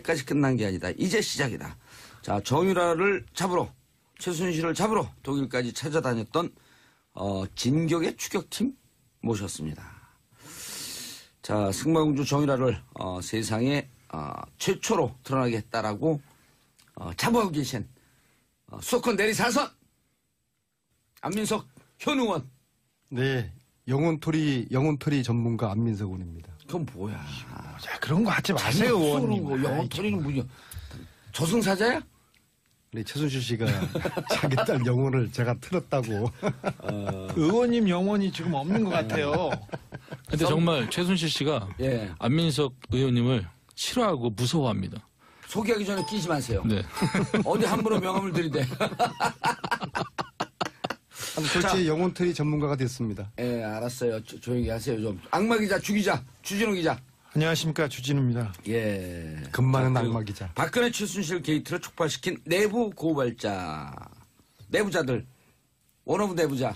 까지 끝난 게 아니다. 이제 시작이다. 자, 정유라를 잡으러, 최순실을 잡으러 독일까지 찾아다녔던 진격의 추격팀 모셨습니다. 자, 승마공주 정유라를 세상에 최초로 드러나게 했다라고 자부하고 계신 수도권 내리사선 안민석 현 의원. 네, 영혼토리 전문가 안민석 의원입니다. 그건 뭐야? 야, 그런 거 하지 마세요, 의원님. 영혼토리는 뭐냐? 저승사자야? 네, 최순실 씨가 자기 딸 영혼을 제가 틀었다고. 의원님 영혼이 지금 없는 것 같아요. 근데 정말 최순실 씨가 예. 안민석 의원님을 싫어하고 무서워합니다. 소개하기 전에 끼지 마세요. 네. 어디 함부로 명함을 들이대. 솔직히 영혼토리 전문가가 됐습니다. 예, 알았어요. 조용히 하세요 좀. 악마 기자, 주 기자, 주진우 기자. 안녕하십니까, 주진우입니다. 예. 금마는 악마 기자. 박근혜 최순실 게이트를 촉발시킨 내부 고발자, 내부자들, 원어브 내부자,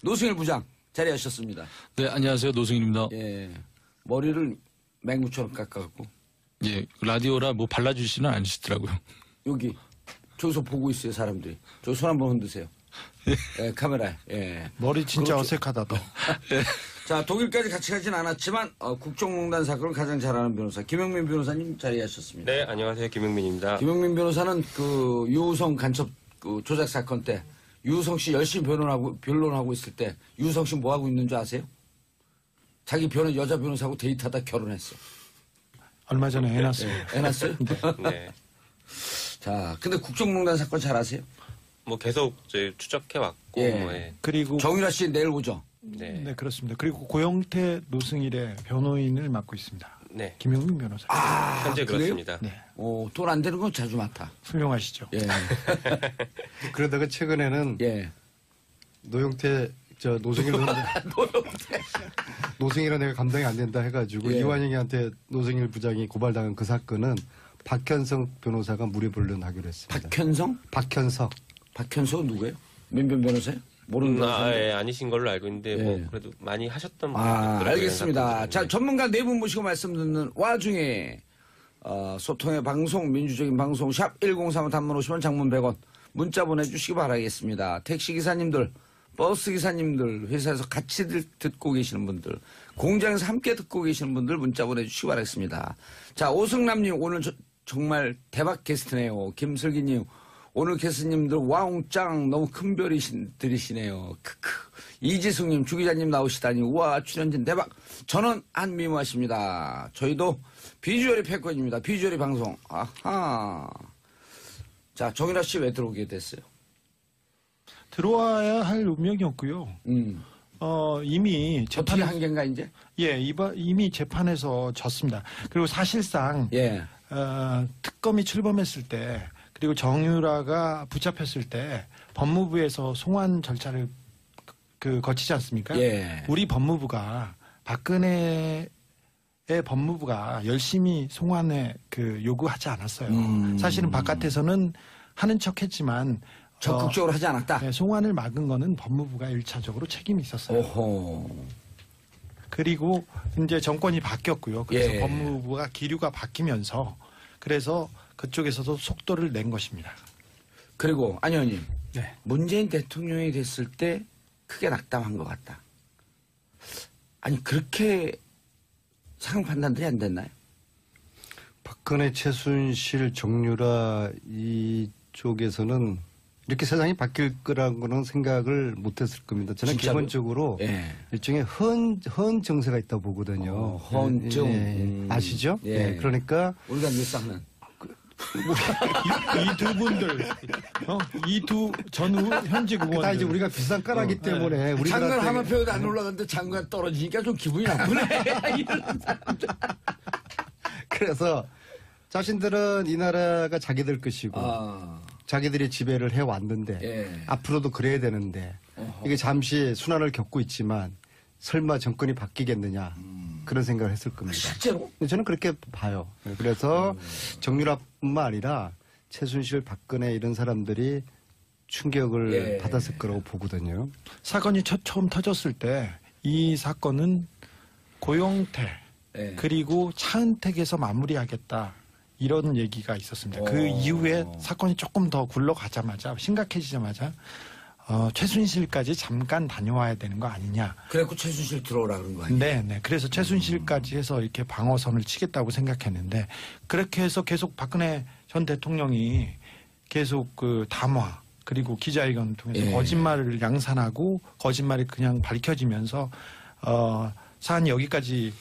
노승일 부장 자리하셨습니다. 네, 안녕하세요. 노승일입니다. 예. 머리를 맹구처럼 깎아갖고. 예, 라디오라 뭐 발라주시는 않으시더라고요. 여기, 저기서 보고 있어요, 사람들이. 저기 손 한번 흔드세요. 예, 카메라에. 예. 머리 진짜 그렇죠. 어색하다, 너. 자, 독일까지 같이 가진 않았지만 국정농단 사건을 가장 잘 아는 변호사 김영민 변호사님 자리하셨습니다. 네, 안녕하세요. 김영민입니다. 김영민 변호사는 그 유우성 간첩 그 조작 사건 때 유우성 씨 열심히 변론하고 있을 때 유우성 씨 뭐 하고 있는 줄 아세요? 자기 여자 변호사하고 데이트하다 결혼했어. 얼마 전에 애 낳았어요. 애 낳았어요? 네. 자, 근데 국정농단 사건 잘 아세요? 뭐 계속 이제 추적해왔고, 예. 예. 그리고. 정유라 씨 내일 오죠? 네. 네, 그렇습니다. 그리고 고영태 노승일의 변호인을 맡고 있습니다. 네. 김영민 변호사. 현재 그래요? 그렇습니다. 네, 돈 안 되는 건 자주 맡아. 훌륭하시죠. 예. 그러다가 최근에는 예. 노영태, 노승일 노승일은 내가 감당이 안 된다 해가지고 예. 이완영이한테 노승일 부장이 고발당한 그 사건은 박현석 변호사가 무료변론하기로 했습니다. 박현석? 박현석 누구예요? 민변 변호사요? 모르는 변호사인데. 예, 아니신 걸로 알고 있는데, 예. 뭐, 그래도 많이 하셨던 분이 있더라고요. 알겠습니다. 자, 네. 전문가 네 분 모시고 말씀 듣는 와중에, 소통의 방송, 민주적인 방송, 샵 1035 단문 50원, 장문 100원, 문자 보내주시기 바라겠습니다. 택시기사님들, 버스기사님들, 회사에서 같이 듣고 계시는 분들, 공장에서 함께 듣고 계시는 분들 문자 보내주시기 바라겠습니다. 자, 오승남님, 오늘 정말 대박 게스트네요. 김슬기님, 오늘 게스트님들 와웅짱 너무 큰 별이시네요. 크크. 이지숙님, 주기자님 나오시다니 우와 출연진 대박. 전원 한미모하십니다. 저희도 비주얼이 패권입니다. 비주얼이 방송. 아하. 자, 정유라 씨 왜 들어오게 됐어요? 들어와야 할 운명이 없고요. 이미 어떻게 한계인가 이제? 예, 이미 재판에서 졌습니다. 그리고 사실상 예. 특검이 출범했을 때 그리고 정유라가 붙잡혔을 때 법무부에서 송환 절차를 거치지 않습니까? 예. 우리 법무부가 박근혜의 법무부가 열심히 송환에 요구하지 않았어요. 사실은 바깥에서는 하는 척했지만 적극적으로 하지 않았다. 네, 송환을 막은 거는 법무부가 1차적으로 책임이 있었어요. 오호. 그리고 이제 정권이 바뀌었고요. 그래서 예. 법무부가 기류가 바뀌면서 그래서 그쪽에서도 속도를 낸 것입니다. 그리고 안 의원님. 네. 문재인 대통령이 됐을 때 크게 낙담한 것 같다. 아니 그렇게 상황 판단들이 안 됐나요? 박근혜, 최순실, 정유라 이쪽에서는 이렇게 세상이 바뀔 거라고는 생각을 못했을 겁니다. 저는 진짜로? 기본적으로 예. 일종의 헌 정세가 있다고 보거든요. 헌정. 아시죠? 예. 그러니까 우리가 늘상 이 두 분들, 이 두 전후 현직 의원들. 다 이제 우리가 비싼 까라기 때문에 우리들한테 장관 하마표도 안 올라갔는데 장관 떨어지니까 좀 기분이 나쁘네. 이런 사람들. 그래서 자신들은 이 나라가 자기들 것이고 자기들이 지배를 해왔는데 예. 앞으로도 그래야 되는데 이게 잠시 순환을 겪고 있지만 설마 정권이 바뀌겠느냐 그런 생각을 했을 겁니다. 실제로? 저는 그렇게 봐요. 그래서 정유라뿐만 아니라 최순실, 박근혜 이런 사람들이 충격을 예. 받았을 거라고 보거든요. 사건이 처음 터졌을 때 이 사건은 고영태 예. 그리고 차은택에서 마무리하겠다. 이런 얘기가 있었습니다. 그 이후에 사건이 조금 더 굴러가자마자 심각해지자마자 최순실까지 잠깐 다녀와야 되는 거 아니냐. 그래갖고 최순실 들어오라 그런 거 아니에요? 네. 그래서 최순실까지 해서 이렇게 방어선을 치겠다고 생각했는데 그렇게 해서 계속 박근혜 전 대통령이 계속 그 담화 그리고 기자회견을 통해서 예. 거짓말을 양산하고 거짓말이 그냥 밝혀지면서 사안이 여기까지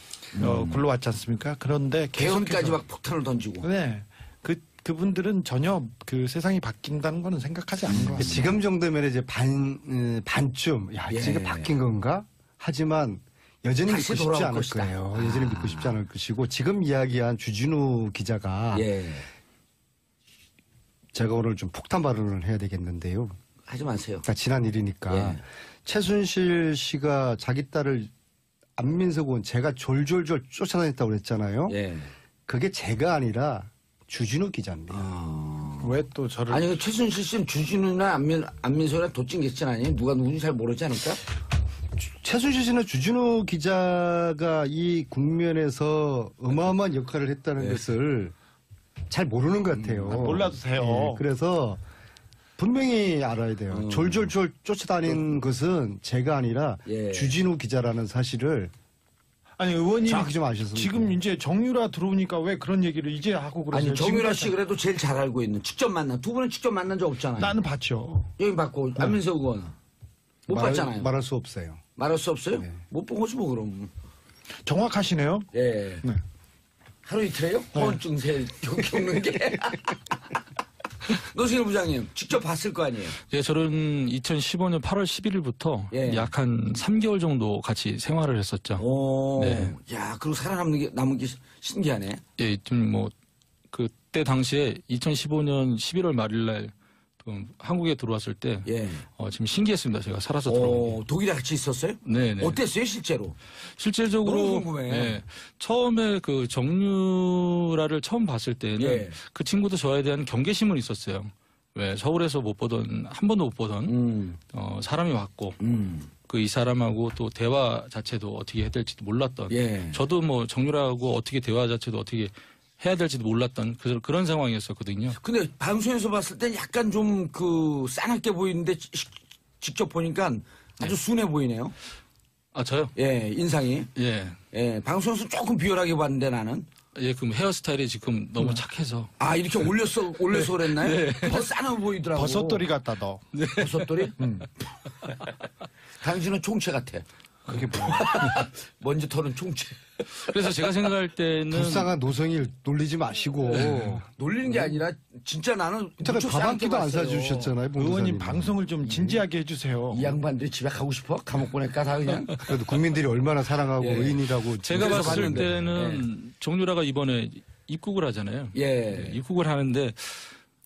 굴러왔지 않습니까? 그런데 개헌까지 막 폭탄을 던지고. 네. 그분들은 전혀 그 세상이 바뀐다는 거는 생각하지 않는 것 같습니다. 지금 정도면 이제 반쯤 야 예. 이게 바뀐 건가? 하지만 여전히 다시 믿고 싶지 돌아올 않을 것이다. 거예요. 여전히 믿고 싶지 않을 것이고 지금 이야기한 주진우 기자가 예. 제가 오늘 좀 폭탄 발언을 해야 되겠는데요. 하지 마세요. 그러니까 지난 일이니까 예. 최순실 씨가 자기 딸을 안민석 의원 제가 졸졸졸 쫓아다녔다고 그랬잖아요. 예. 그게 제가 아니라 주진우 기자입니다. 왜 또 저를 아니, 그 최순실 씨는 주진우나 안민석이나 도찐개친 아니에요? 누가 누군지 잘 모르지 않을까? 최순실 씨는 주진우 기자가 이 국면에서 어마어마한 역할을 했다는 것을 잘 모르는 것 같아요. 몰라도 돼요. 예, 그래서 분명히 알아야 돼요. 졸졸졸 쫓아다닌 것은 제가 아니라 예. 주진우 기자라는 사실을 아니 의원님이 정확히 좀 아셨으면 지금 이제 정유라 들어오니까 왜 그런 얘기를 이제 하고 그러세요? 아니, 정유라 지금까지 씨 그래도 제일 잘 알고 있는. 직접 만난. 두 분은 직접 만난 적 없잖아요. 나는 봤죠. 여기 받고 안민석 의원. 못 봤잖아요. 말할 수 없어요. 말할 수 없어요? 네. 못 본 거지 뭐 그럼. 정확하시네요. 예. 네. 하루 이틀에요? 허언증세 겪는 게. 노승일 부장님 직접 봤을 거 아니에요? 예, 저는 2015년 8월 11일부터 예. 약 한 3개월 정도 같이 생활을 했었죠. 오. 네. 야, 그리고 남은 게 신기하네. 예, 좀 뭐 그때 당시에 2015년 11월 말일날 한국에 들어왔을 때 예. 지금 신기했습니다. 제가 살아서 들어온 게. 독일에 같이 있었어요? 네네. 어땠어요, 실제로? 실질적으로 너무 궁금해. 예, 처음에 그 정유라를 처음 봤을 때는 예. 그 친구도 저에 대한 경계심은 있었어요. 왜 서울에서 못 보던 한 번도 못 보던 사람이 왔고 그 이 사람하고 또 대화 자체도 어떻게 해야 될지도 몰랐던. 예. 저도 뭐 정유라하고 어떻게 대화 자체도 어떻게 해야 될지도 몰랐던 그런 상황이었었거든요. 근데 방송에서 봤을 땐 약간 좀 그 싸납게 보이는데 직접 보니까 아주 순해 보이네요. 아 저요? 예, 인상이. 예. 예, 방송에서 조금 비열하게 봤는데 나는. 예, 그럼 헤어스타일이 지금 너무 착해서. 아, 이렇게 올려서 그랬나요? 더 싸나 보이더라고. 버섯돌이 같다 너. 버섯돌이? 당신은 총채 같아. 그게 뭐야? 먼지 털은 총채. 그래서 제가 생각할 때는 불쌍한 노성일 놀리지 마시고 놀리는 게 아니라 진짜 나는 제가 무척 가방키도 안 싸게 봤어요. 사주셨잖아요. 의원님 본부장님이. 방송을 좀 진지하게 해주세요. 이 양반들이 집에 가고 싶어? 감옥 보낼까 다 그냥? 그래도 국민들이 얼마나 사랑하고 예. 의인이라고 제가 그래서 봤을 봤는데. 때는 정유라가 이번에 입국을 하잖아요. 예. 네, 입국을 하는데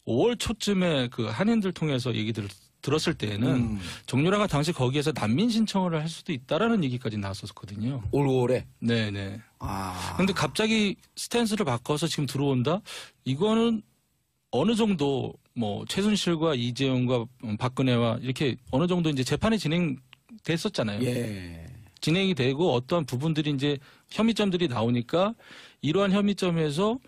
5월 초쯤에 그 한인들 통해서 얘기들을 들었을 때는 정유라가 당시 거기에서 난민 신청을 할 수도 있다라는 얘기까지 나왔었거든요. 올 5월에. 네네. 아. 근데 갑자기 스탠스를 바꿔서 지금 들어온다? 이거는 어느 정도 뭐 최순실과 이재용과 박근혜와 이렇게 어느 정도 이제 재판이 진행됐었잖아요. 예. 진행이 되고 어떠한 부분들이 이제 혐의점들이 나오니까 이러한 혐의점에서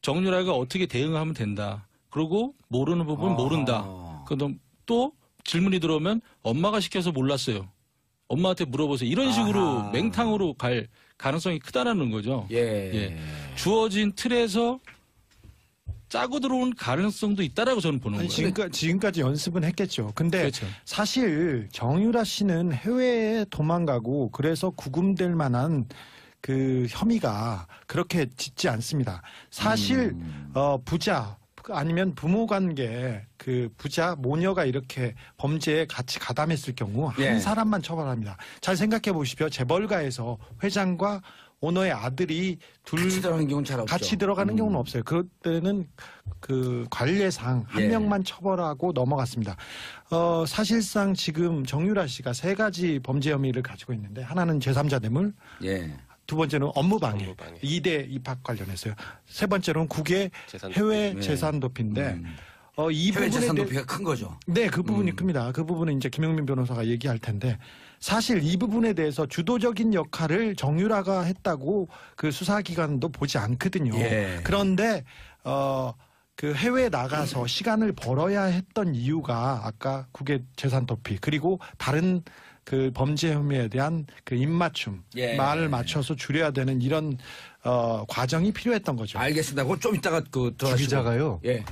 정유라가 어떻게 대응하면 된다. 그리고 모르는 부분 모른다. 그럼 또 질문이 들어오면 엄마가 시켜서 몰랐어요. 엄마한테 물어보세요. 이런 식으로 아하. 맹탕으로 갈 가능성이 크다라는 거죠. 예. 주어진 틀에서 짜고 들어온 가능성도 있다라고 저는 보는 아니, 거예요. 지금까지 연습은 했겠죠. 근데 그렇죠. 사실 정유라 씨는 해외에 도망가고 그래서 구금될 만한 그 혐의가 그렇게 짙지 않습니다. 사실 부자 아니면 부모 관계 그 부자 모녀가 이렇게 범죄에 같이 가담했을 경우 예. 한 사람만 처벌합니다. 잘 생각해 보십시오. 재벌가에서 회장과 오너의 아들이 같이 들어가는 경우는 잘 없죠. 같이 들어가는 경우는 없어요. 그때는 그 관례상 한 예. 명만 처벌하고 넘어갔습니다. 사실상 지금 정유라 씨가 3가지 범죄 혐의를 가지고 있는데 하나는 제3자 뇌물, 예. 두 번째는 업무방해, 업무방해. 2대 입학 관련해서요. 세 번째로는 국외 재산 해외 도피. 재산 도피인데 이 해외 부분에 재산 대해 도피가 큰 거죠. 네, 그 부분이 큽니다. 그 부분은 이제 김용민 변호사가 얘기할 텐데 사실 이 부분에 대해서 주도적인 역할을 정유라가 했다고 그 수사기관도 보지 않거든요. 예. 그런데 그 해외에 나가서 시간을 벌어야 했던 이유가 아까 국외 재산 도피 그리고 다른 그 범죄 혐의에 대한 그 입맞춤 예. 말을 맞춰서 줄여야 되는 이런 과정이 필요했던 거죠. 알겠습니다. 그거 좀 이따가 그 주 들어가시고. 기자가요. 예.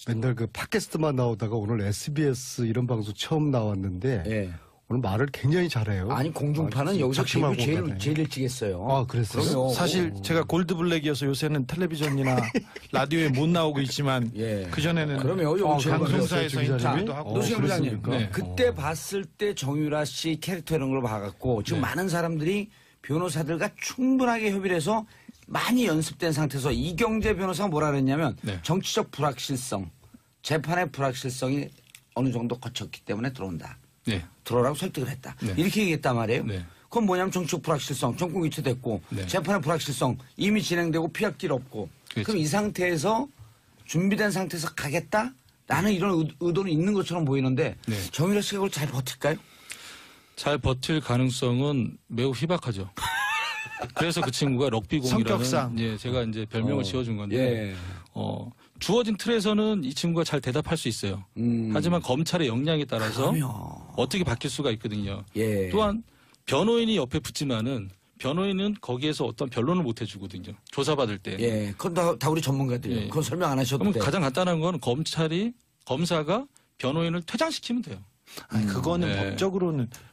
맨날 그 팟캐스트만 나오다가 오늘 SBS 이런 방송 처음 나왔는데 예. 오늘 말을 굉장히 잘해요. 아니 공중파는 아주 여기서 작심하고 데뷔 오가네. 제일 일찍 했어요. 아, 그랬어요? 그럼요. 사실 제가 골드블랙이어서 요새는 텔레비전이나 라디오에 못 나오고 있지만 예. 그전에는 그러면 여기 제일 방송사에서 먼저 인터뷰도 자, 하고 노승현 부장님, 네. 그때 봤을 때 정유라 씨 캐릭터 이런 걸 봐갖고 지금 많은 사람들이 변호사들과 충분하게 협의를 해서 많이 연습된 상태에서 이경재 변호사가 뭐라 그랬냐면 네. 정치적 불확실성, 재판의 불확실성이 어느 정도 거쳤기 때문에 들어온다. 네. 들어오라고 설득을 했다. 네. 이렇게 얘기했단 말이에요. 네. 그건 뭐냐면 정치적 불확실성, 정권 교체됐고 네. 재판의 불확실성 이미 진행되고 피할 길 없고 그렇죠. 그럼 이 상태에서 준비된 상태에서 가겠다라는 이런 의도는 있는 것처럼 보이는데 네. 정유라 씨가 그걸 잘 버틸까요? 잘 버틸 가능성은 매우 희박하죠. 그래서 그 친구가 럭비공이라는 성격상. 예, 제가 이제 별명을 지어준 건데 예. 주어진 틀에서는 이 친구가 잘 대답할 수 있어요. 하지만 검찰의 역량에 따라서 그럼요. 어떻게 바뀔 수가 있거든요. 예. 또한 변호인이 옆에 붙지만은 변호인은 거기에서 어떤 변론을 못 해주거든요. 조사받을 때. 예, 그건 다 우리 전문가들이에요. 예. 그건 설명 안 하셔도 그럼 돼요. 가장 간단한 건 검사가 변호인을 퇴장시키면 돼요. 아니, 그거는 네.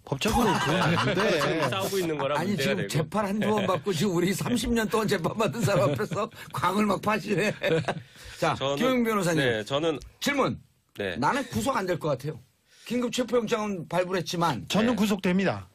법적으로 그건 안 돼. 싸우고 있는 거라 아니 문제가 지금 되고. 재판 한두 번 받고 지금 우리 30년 동안 재판 받은 사람 앞에서 광을 막 파시네. 자, 김영 변호사님 네, 저는 질문. 네. 나는 구속 안 될 것 같아요. 긴급 체포영장은 발부했지만. 저는 네. 구속됩니다.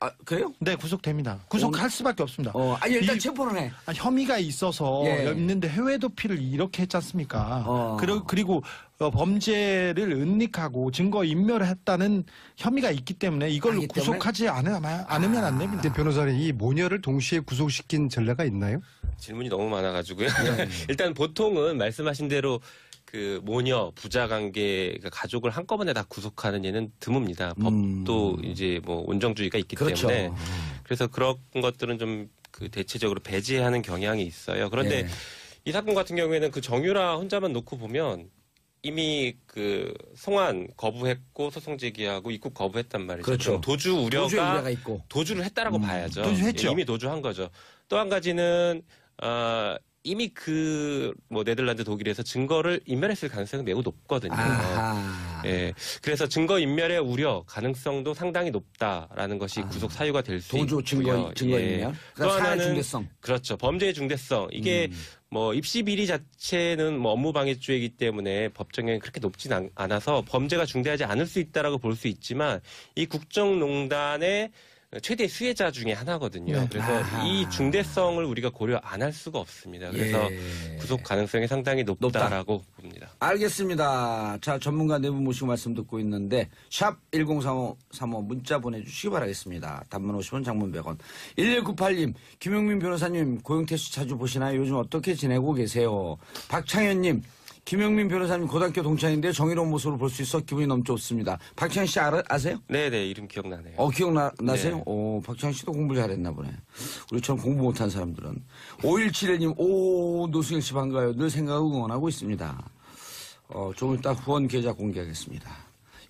아, 그래요? 네, 구속됩니다. 구속할 수밖에 없습니다. 아니, 일단 이- 체포는 해. 혐의가 있어서 예. 있는데 해외 도피를 이렇게 했지 않습니까? 어. 그리고 범죄를 은닉하고 증거 인멸했다는 혐의가 있기 때문에 이걸로 하기 때문에? 구속하지 않으면 안 됩니다. 근데 변호사님 이 모녀를 동시에 구속시킨 전례가 있나요? 질문이 너무 많아가지고요. 네. 일단 보통은 말씀하신 대로 그 모녀 부자 관계 가족을 한꺼번에 다 구속하는 예는 드뭅니다. 법도 이제 뭐 온정주의가 있기 그렇죠. 때문에 그래서 그런 것들은 좀 그 대체적으로 배제하는 경향이 있어요. 그런데 예. 이 사건 같은 경우에는 그 정유라 혼자만 놓고 보면 이미 그 송환 거부했고 소송 제기하고 입국 거부했단 말이죠. 그렇죠. 그럼 도주 우려가 있고. 도주를 했다라고 봐야죠. 도주했죠. 이미 도주한 거죠. 또 한 가지는 이미 그 뭐 네덜란드 독일에서 증거를 인멸했을 가능성이 매우 높거든요. 아하. 예. 그래서 증거 인멸의 우려 가능성도 상당히 높다라는 것이 구속 사유가 될 수 있고요. 도주 증거 인멸. 또 그다음 사회 하나는 중대성. 그렇죠. 범죄의 중대성. 이게 뭐 입시 비리 자체는 뭐 업무방해죄이기 때문에 법정형이 그렇게 높진 않아서 범죄가 중대하지 않을 수 있다라고 볼 수 있지만 이 국정농단의 최대 수혜자 중에 하나거든요. 네. 그래서 아하. 이 중대성을 우리가 고려 안 할 수가 없습니다. 그래서 예. 구속 가능성이 상당히 높다라고 봅니다. 알겠습니다. 자, 전문가 네 분 모시고 말씀 듣고 있는데 샵 103535 문자 보내주시기 바라겠습니다. 단문 50원, 장문 100원. 1198님, 김용민 변호사님 고영태씨 자주 보시나요? 요즘 어떻게 지내고 계세요? 박창현님, 김용민 변호사님 고등학교 동창인데 정의로운 모습을 볼 수 있어 기분이 너무 좋습니다. 박창현 씨 아세요? 네네, 이름 기억나네요. 기억나세요? 네. 박창현 씨도 공부 잘했나 보네. 우리처럼 공부 못한 사람들은. 5171님, 노승일 씨 반가워요. 늘 생각하고 응원하고 있습니다. 좀 이따 후원 계좌 공개하겠습니다.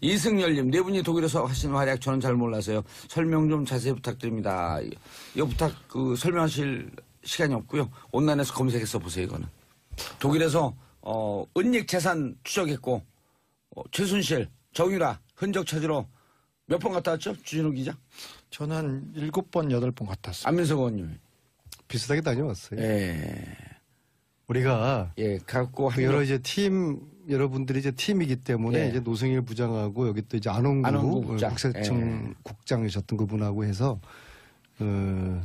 이승열님, 네 분이 독일에서 하시는 활약 저는 잘 몰라서요. 설명 좀 자세히 부탁드립니다. 이거 설명하실 시간이 없고요. 온라인에서 검색해서 보세요, 이거는. 독일에서 은닉 재산 추적했고, 최순실, 정유라, 흔적 찾으러 몇 번 갔다 왔죠? 주진우 기자? 저는 한 7번, 8번 갔다 왔습니다. 안민석 의원님. 비슷하게 다녀왔어요. 예. 우리가 갖고 그 여러 이제 여러분들이 이제 팀이기 때문에 예. 이제 노승일 부장하고 여기 또 이제 안홍구 국장. 국세청 국장이셨던 그분하고 해서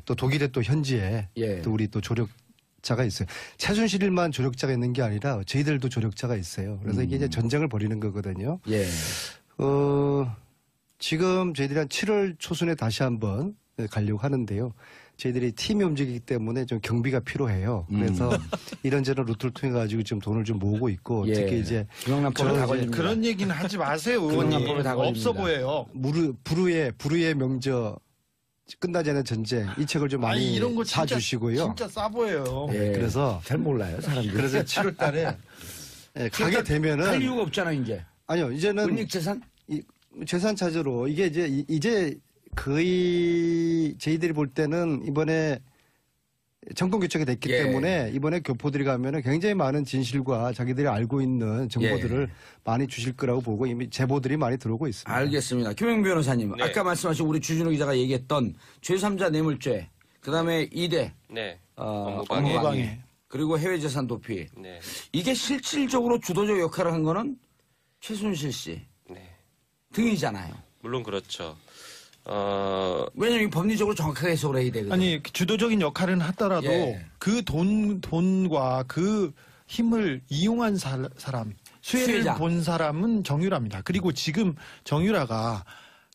또 독일의 또 현지에 예. 또 우리 또 조력자가 있어요. 최순실만 조력자가 있는 게 아니라 저희들도 조력자가 있어요. 그래서 이게 이제 전쟁을 벌이는 거거든요. 예. 지금 저희들이 한 7월 초순에 다시 한번 가려고 하는데요. 저희들이 팀이 움직이기 때문에 좀 경비가 필요해요. 그래서 이런저런 루트를 통해 가지고 지금 돈을 좀 모으고 있고 예. 특히 이제 중앙남법에 다 걸립니다. 그런 얘기는 하지 마세요, 의원님. 법에 다 걸립니다. 없어 보여요. 부르의 명저 끝나지 않은 전쟁 이 책을 좀 많이 이런 거 사주시고요. 진짜 싸 보여요. 예. 그래서 잘 몰라요 사람들이. 그래서 7월달에 가게 할 되면은 이유가 없잖아 이제. 아니요 이제는 은닉 재산? 재산 찾으러 이게 이제 거의 저희들이 볼 때는 이번에 정권 교체가 됐기 예. 때문에 이번에 교포들이 가면은 굉장히 많은 진실과 자기들이 알고 있는 정보들을 예. 많이 주실 거라고 보고 이미 제보들이 많이 들어오고 있습니다. 알겠습니다. 김영 변호사님, 네. 아까 말씀하신 우리 주진우 기자가 얘기했던 제3자 뇌물죄, 그다음에 2대 네. 업무방해, 업무방해. 그리고 해외재산 도피. 네. 이게 실질적으로 주도적 역할을 한 거는 최순실 씨 네. 등이잖아요. 물론 그렇죠. 왜냐면 법리적으로 정확하게 해석을 해야 되거든요. 아니 주도적인 역할은 하더라도 예. 그 돈과 그 힘을 이용한 사람 수혜를 수혜자. 본 사람은 정유라입니다. 그리고 지금 정유라가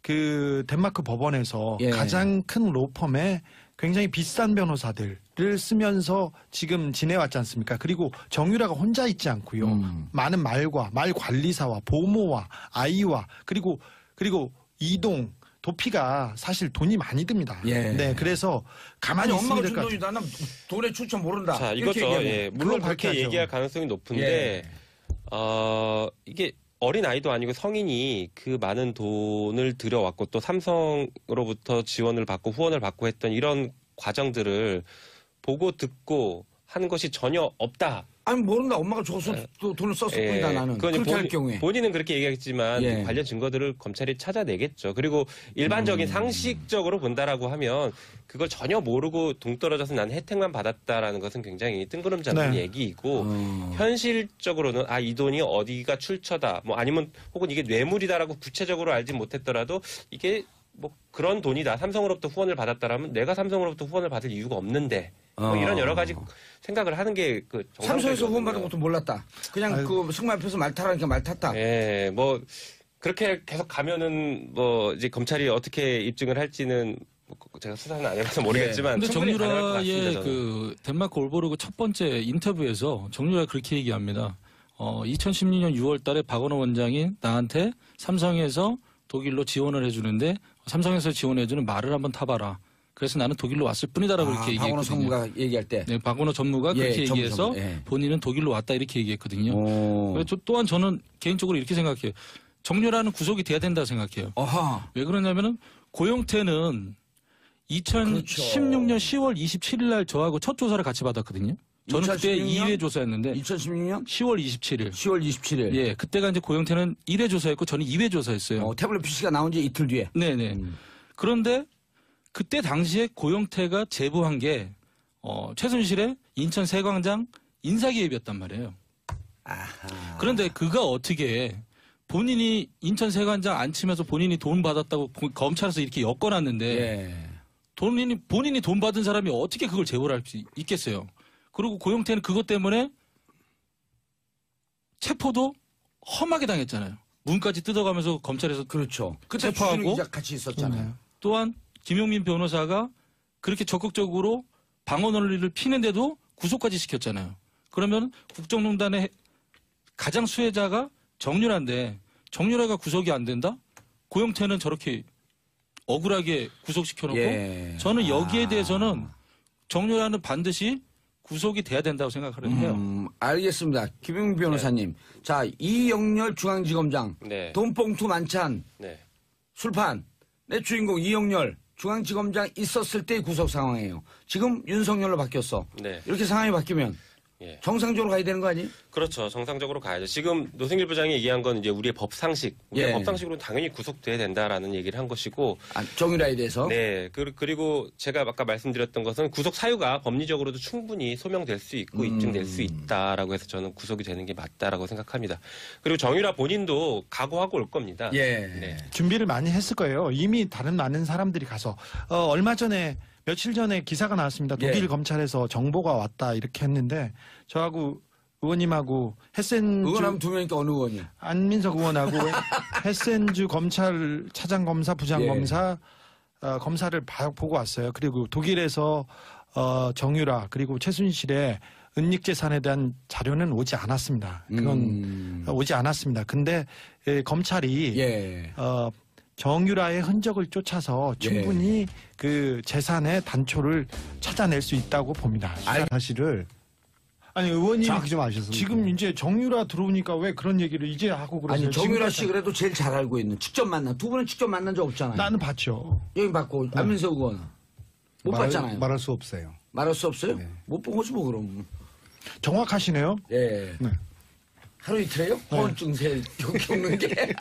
그 덴마크 법원에서 예. 가장 큰 로펌에 굉장히 비싼 변호사들을 쓰면서 지금 지내왔지 않습니까? 그리고 정유라가 혼자 있지 않고요. 많은 말과 말 관리사와 보모와 아이와 그리고 이동 도피가 사실 돈이 많이 듭니다. 예. 네, 그래서 가만히 아니 있으면 엄마가 될 준 것 같아요. 돈이다. 난 돈의 출처 모른다. 자, 이렇게 이거죠. 얘기하면. 예. 물론 그걸 그렇게 밝혀야죠. 얘기할 가능성이 높은데, 예. 이게 어린 아이도 아니고 성인이 그 많은 돈을 들여왔고 또 삼성으로부터 지원을 받고 후원을 받고 했던 이런 과정들을 보고 듣고 한 것이 전혀 없다. 아니 모른다. 엄마가 줘서 또 돈을 썼을 뿐이다 나는. 그건 그렇게 할 경우에. 본인은 그렇게 얘기했지만 예. 관련 증거들을 검찰이 찾아내겠죠. 그리고 일반적인 상식적으로 본다라고 하면 그걸 전혀 모르고 동떨어져서 난 혜택만 받았다라는 것은 굉장히 뜬구름지 않는 네. 얘기이고 현실적으로는 이 돈이 어디가 출처다 뭐 아니면 혹은 이게 뇌물이다라고 구체적으로 알진 못했더라도 이게 뭐 그런 돈이다. 삼성으로부터 후원을 받았다라면 내가 삼성으로부터 후원을 받을 이유가 없는데 뭐 이런 여러 가지 생각을 하는 게 그 삼성에서 후원받은 것도 몰랐다. 그냥 그 승마 앞에서 말 타라니까 말 탔다. 예, 뭐 그렇게 계속 가면은 뭐 이제 검찰이 어떻게 입증을 할지는 뭐 제가 수사는 안 해봐서 모르겠지만 근데 충분히 가능할 것 같습니다. 정유라의 저는. 그 덴마크 올보르그 첫 번째 인터뷰에서 정유라가 그렇게 얘기합니다. 2016년 6월 달에 박원호 원장이 나한테 삼성에서 독일로 지원을 해주는데 삼성에서 지원해주는 말을 한번 타봐라. 그래서 나는 독일로 왔을 뿐이다라고 이렇게 박원호 얘기했거든요. 성무가 얘기할 때. 네, 박원호 전무가 예, 그렇게 얘기해서 전무, 예. 본인은 독일로 왔다 이렇게 얘기했거든요. 오. 그래서 또한 저는 개인적으로 이렇게 생각해요. 정유라는 구속이 돼야 된다고 생각해요. 어하. 왜 그러냐면은 고영태는 2016년 10월 27일 날 저하고 첫 조사를 같이 받았거든요. 저는 그때 2016년? 2회 조사였는데 2016년 10월 27일. 10월 27일. 예, 그때가 이제 고영태는 1회 조사였고 저는 2회 조사였어요. 태블릿 PC가 나온 지 이틀 뒤에. 네네. 그런데 그때 당시에 고영태가 제보한 게 최순실의 인천 세광장 인사기획이었단 말이에요. 그런데 그가 어떻게 본인이 인천 세관장 안 치면서 본인이 돈 받았다고 검찰에서 이렇게 엮어놨는데 예. 본인이 돈 받은 사람이 어떻게 그걸 제보를 할 수 있겠어요. 그리고 고영태는 그것 때문에 체포도 험하게 당했잖아요. 문까지 뜯어가면서 검찰에서 그렇죠. 그때 체포하고 주진우 기자 같이 있었잖아요. 또한 김용민 변호사가 그렇게 적극적으로 방어 논리를 피는데도 구속까지 시켰잖아요. 그러면 국정농단의 가장 수혜자가 정유라인데 정유라가 구속이 안 된다? 고영태는 저렇게 억울하게 구속시켜놓고 예. 저는 여기에 대해서는 정유라는 반드시 구속이 돼야 된다고 생각을 해요. 알겠습니다. 김용민 변호사님. 자, 이영렬 중앙지검장. 네. 돈봉투 만찬. 네. 술판. 내 주인공 이영렬. 중앙지검장 있었을 때의 구속 상황이에요. 지금 윤석열로 바뀌었어. 네. 이렇게 상황이 바뀌면 예. 정상적으로 가야 되는 거 아니에요? 그렇죠. 정상적으로 가야죠. 지금 노승일 부장이 얘기한 건 이제 우리의 법상식. 우리의 예. 법상식으로는 당연히 구속돼야 된다라는 얘기를 한 것이고. 정유라에 대해서. 네. 그리고 제가 아까 말씀드렸던 것은 구속 사유가 법리적으로도 충분히 소명될 수 있고 입증될 수 있다라고 해서 저는 구속이 되는 게 맞다라고 생각합니다. 그리고 정유라 본인도 각오하고 올 겁니다. 예. 네. 준비를 많이 했을 거예요. 이미 다른 많은 사람들이 가서 얼마 전에 며칠 전에 기사가 나왔습니다. 독일 예. 검찰에서 정보가 왔다 이렇게 했는데 저하고 의원님하고 헤센주 의원하면 두 명이니까 어느 의원이요? 안민석 의원하고 헤센주 검찰 차장 검사, 부장 예. 검사 검사를 보고 왔어요. 그리고 독일에서 정유라 그리고 최순실의 은닉 재산에 대한 자료는 오지 않았습니다. 그건 오지 않았습니다. 근데 검찰이 예. 정유라의 흔적을 쫓아서 충분히 그 재산의 단초를 찾아낼 수 있다고 봅니다. 사실을 아니 의원님 정확히 좀 아셨습니다. 지금 이제 정유라 들어오니까 왜 그런 얘기를 이제 하고 그러세요? 아니 정유라 씨 지금까지 그래도 제일 잘 알고 있는 직접 만난 두 분은 직접 만난 적 없잖아요. 나는 봤죠. 여기 봤고 안민석 의원 못 봤잖아요. 말할 수 없어요. 말할 수 없어요? 네. 못 본 거지 뭐 그럼. 정확하시네요. 예. 네. 하루 이틀에요? 허언증세 겪는 게.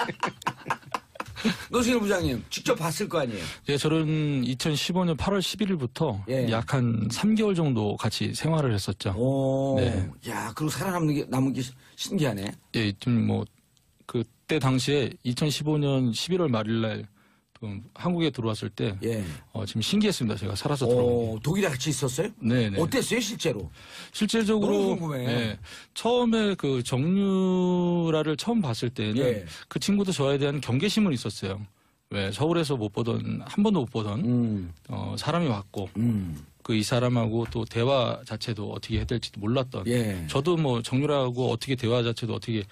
노승일 부장님 직접 봤을 거 아니에요? 예, 저는 2015년 8월 11일부터 예. 약 한 3개월 정도 같이 생활을 했었죠. 오. 네. 야, 그리고 남은 게 신기하네. 예, 좀 뭐 그때 당시에 2015년 11월 말일날 한국에 들어왔을 때 예. 지금 신기했습니다. 제가 살아서 들어온 게. 독일에 같이 있었어요? 네네. 어땠어요, 실제로? 실질적으로 너무 궁금해요. 예, 처음에 그 정유라를 처음 봤을 때는 예. 그 친구도 저에 대한 경계심은 있었어요. 왜 서울에서 못 보던 한 번도 못 보던 사람이 왔고 그 이 사람하고 또 대화 자체도 어떻게 해야 될지도 몰랐던. 예. 저도 뭐 정유라하고 어떻게 대화 자체도 어떻게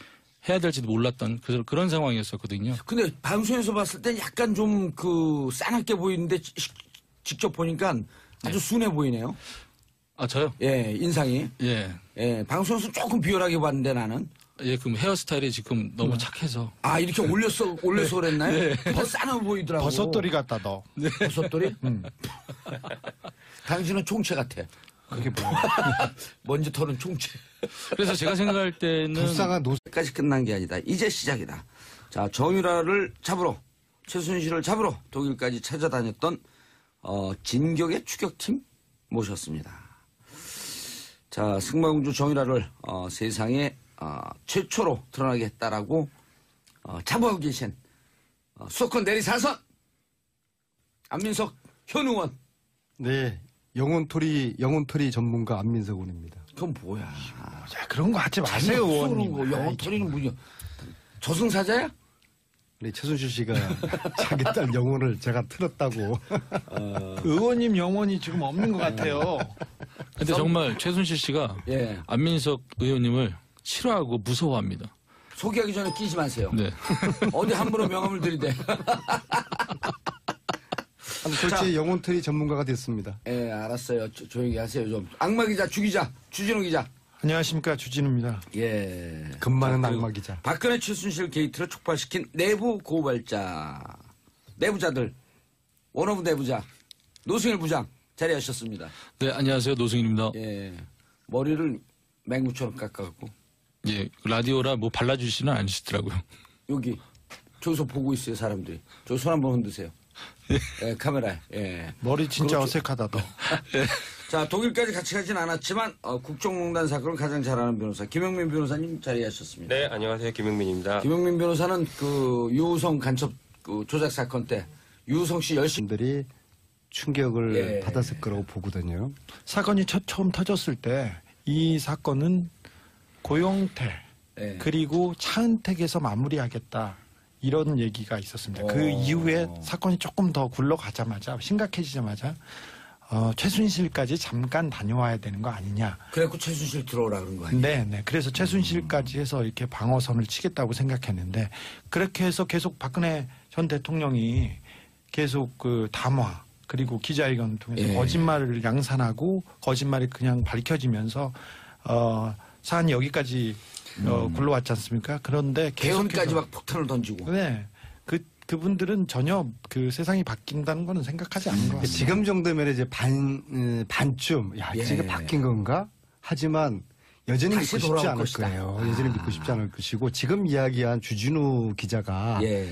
해야 될지도 몰랐던 그런 상황이었었거든요. 근데 방송에서 봤을 땐 약간 좀 그 싸납게 보이는데 직접 보니까 아주 순해 보이네요. 아 저요? 예, 인상이. 예. 예, 방송에서 조금 비열하게 봤는데 나는. 예, 그럼 헤어스타일이 지금 너무 착해서. 아, 이렇게 올려서 그랬나요? 더 싸나 보이더라고. 버섯돌이 같다 너. 버섯돌이? 당신은 총채 같아. 그게 뭐야? 먼지 털은 총채. 그래서 제가 생각할 때는 불쌍한 까지 끝난 게 아니다. 이제 시작이다. 자, 정유라를 잡으러, 최순실을 잡으러 독일까지 찾아다녔던 진격의 추격팀 모셨습니다. 자, 승마공주 정유라를 세상에 최초로 드러나게 했다라고 자부하고 계신 수도권 내리사선 안민석 현 의원. 네, 영혼털이 전문가 안민석 의원입니다. 그건 뭐야? 야, 그런 거 하지 마세요, 의원님. 영혼 털이는 뭐냐? 저승사자야? 네, 최순실 씨가 자기 딸 영혼을 제가 틀었다고. 의원님 영혼이 지금 없는 것 같아요. 근데 정말 최순실 씨가 예. 안민석 의원님을 싫어하고 무서워합니다. 소개하기 전에 끼지 마세요. 네. 어디 함부로 명함을 들이대. 솔직히 영혼털이 전문가가 됐습니다. 예, 알았어요. 조용히 하세요, 좀. 악마 기자, 주기자, 주진우 기자. 안녕하십니까, 주진우입니다. 예. 금마는 자, 그리고 악마 기자. 박근혜 최순실 게이트를 촉발시킨 내부 고발자. 내부자들. 원어브 내부자. 노승일 부장 자리하셨습니다. 네, 안녕하세요. 노승일입니다. 예. 머리를 맹구처럼 깎아갖고. 예, 라디오라 뭐 발라주시는 않으시더라고요. 여기. 저기서 보고 있어요, 사람들이. 저기 손 한번 흔드세요. 예, 카메라에. 예. 머리 진짜 그렇죠. 어색하다, 너. 자, 독일까지 같이 가진 않았지만 국정농단 사건을 가장 잘 아는 변호사 김영민 변호사님 자리하셨습니다. 네, 안녕하세요. 김용민입니다. 김영민 변호사는 그 유우성 간첩 그 조작 사건 때 유우성 씨 열심히 분들이 충격을 예. 받았을 거라고 보거든요. 사건이 처음 터졌을 때 이 사건은 고용태 예. 그리고 차은택에서 마무리하겠다 이런 얘기가 있었습니다. 그 이후에 사건이 조금 더 굴러가자마자 심각해지자마자 최순실까지 잠깐 다녀와야 되는 거 아니냐. 그래갖고 최순실 들어오라 그런 거 아니에요? 네. 그래서 최순실까지 해서 이렇게 방어선을 치겠다고 생각했는데 그렇게 해서 계속 박근혜 전 대통령이 계속 그 담화 그리고 기자회견을 통해서 예. 거짓말을 양산하고 거짓말이 그냥 밝혀지면서 사안이 여기까지 굴러왔지 않습니까? 그런데 개헌까지 계속해서 막 폭탄을 던지고. 네. 그분들은 전혀 그 세상이 바뀐다는 거는 생각하지 않는 것 같습니다. 지금 정도면 이제 반쯤, 야, 이제 예. 바뀐 건가? 하지만 여전히 다시 믿고 싶지 돌아올 않을 것이다. 거예요. 여전히 믿고 싶지 않을 것이고, 지금 이야기한 주진우 기자가 예.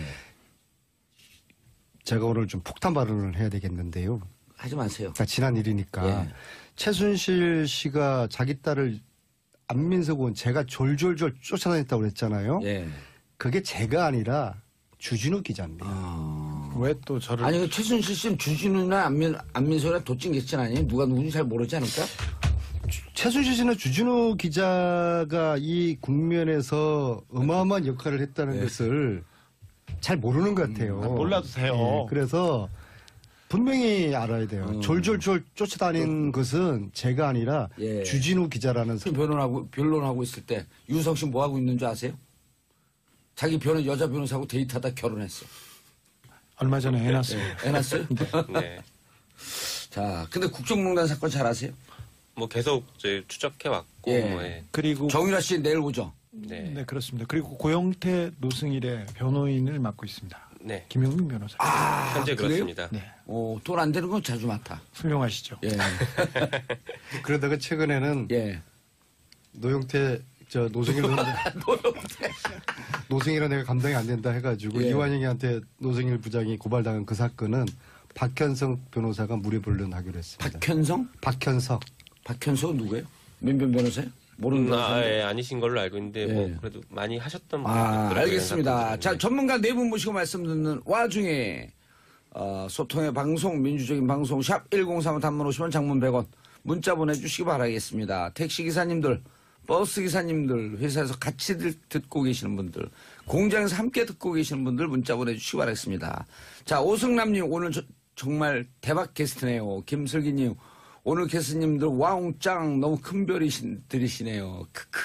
제가 오늘 좀 폭탄 발언을 해야 되겠는데요. 하지 마세요. 그러니까 지난 일이니까 예. 최순실 씨가 자기 딸을 안민석 의원 제가 졸졸졸 쫓아다녔다고 그랬잖아요. 예. 그게 제가 아니라 주진우 기자입니다. 왜 또 저를 아니 그 최순실 씨는 주진우나 안민석이나 도찐개찐 아니에요? 누가 누군지 잘 모르지 않을까? 최순실 씨는 주진우 기자가 이 국면에서 어마어마한 역할을 했다는 것을 잘 모르는 것 같아요. 몰라도 돼요. 예, 그래서 분명히 알아야 돼요. 졸졸졸 쫓아다닌 것은 제가 아니라 예. 주진우 기자라는 변론하고 있을 때 유성 씨 뭐 하고 있는 줄 아세요? 자기 여자 변호사하고 데이트하다 결혼했어. 얼마 전에 해놨습니다. 해놨어요? 네. 자, 근데 국정농단 사건 잘 아세요? 뭐 계속 이제 추적해 왔고 예. 뭐, 예. 그리고 정유라 씨 내일 오죠? 네. 네, 그렇습니다. 그리고 고영태 노승일의 변호인을 맡고 있습니다. 네. 김영민 변호사. 현재 그래요? 그렇습니다. 네, 돈 안 되는 건 자주 맡아. 훌륭하시죠. 예. 그러다가 최근에는 예. 노영태 노승일은 내가 감당이 안 된다 해가지고 예. 이완영이한테 노승일 부장이 고발당한 그 사건은 박현석 변호사가 무료변론하기로 했습니다. 박현석. 박현석 누구예요? 민변 변호사요? 모르는 변호사인데. 예, 아니신 걸로 알고 있는데 예. 뭐 그래도 많이 하셨던 분이 있더라고요. 알겠습니다. 자, 네. 전문가 네 분 모시고 말씀 듣는 와중에 소통의 방송, 민주적인 방송 샵 1035 단문 50원 장문 100원 문자 보내주시기 바라겠습니다. 택시기사님들, 버스기사님들, 회사에서 같이 듣고 계시는 분들, 공장에서 함께 듣고 계시는 분들 문자 보내주시기 바라겠습니다. 자, 오승남님 오늘 정말 대박 게스트네요. 김슬기님 오늘 게스트님들 와웅짱 너무 큰 별이시네요. 크크.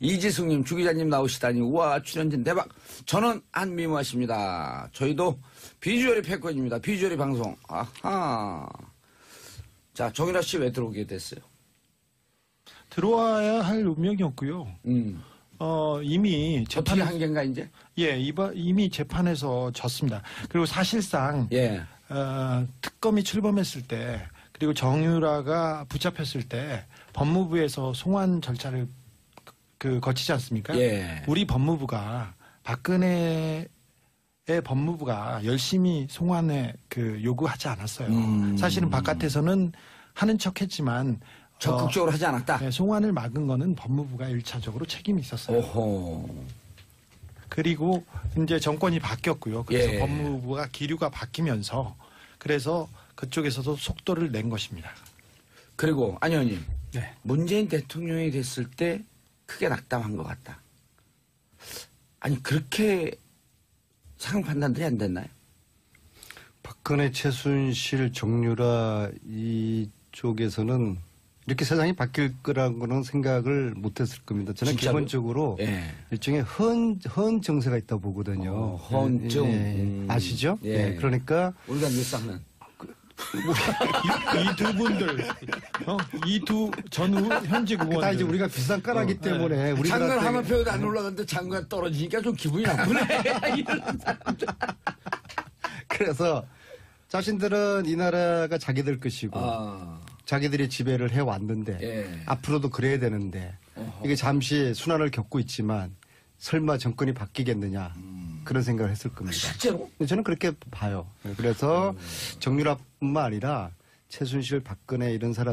이지숙님 주기자님 나오시다니 우와 출연진 대박. 저는 한미모하십니다. 저희도 비주얼이 패권입니다. 비주얼이 방송. 아하. 자, 정유라 씨 왜 들어오게 됐어요? 들어와야 할 운명이었고요. 이미 어떻게 재판에 한계인가 이제? 이미 재판에서 졌습니다. 그리고 사실상 예. 특검이 출범했을 때 그리고 정유라가 붙잡혔을 때 법무부에서 송환 절차를 거치지 않습니까? 예. 우리 법무부가 박근혜의 법무부가 열심히 송환에 요구하지 않았어요. 사실은 바깥에서는 하는 척했지만 적극적으로 하지 않았다. 네, 송환을 막은 거는 법무부가 1차적으로 책임이 있었어요. 오호. 그리고 이제 정권이 바뀌었고요. 그래서 예. 법무부가 기류가 바뀌면서 그래서 그쪽에서도 속도를 낸 것입니다. 그리고 안 의원님. 네. 문재인 대통령이 됐을 때 크게 낙담한 것 같다. 아니 그렇게 상황 판단들이 안 됐나요? 박근혜, 최순실, 정유라 이쪽에서는 이렇게 세상이 바뀔 거라는 거는 생각을 못했을 겁니다. 저는 진짜로요? 기본적으로 예. 일종의 헌 정세가 있다 보거든요. 헌정. 아시죠? 예. 그러니까 우리가 늘상 이 두 분들, 이 두 전후 현직 의원들. 다 이제 우리가 비싼 까라기 때문에 장관 우리들한테 하마표도 안 올라갔는데 장관 떨어지니까 좀 기분이 나쁘네. 이런 사람들. 그래서 자신들은 이 나라가 자기들 것이고 자기들이 지배를 해왔는데 예. 앞으로도 그래야 되는데 이게 잠시 순환을 겪고 있지만 설마 정권이 바뀌겠느냐 그런 생각을 했을 겁니다. 실제로? 저는 그렇게 봐요. 그래서 정유라뿐만 아니라 최순실, 박근혜 이런 사람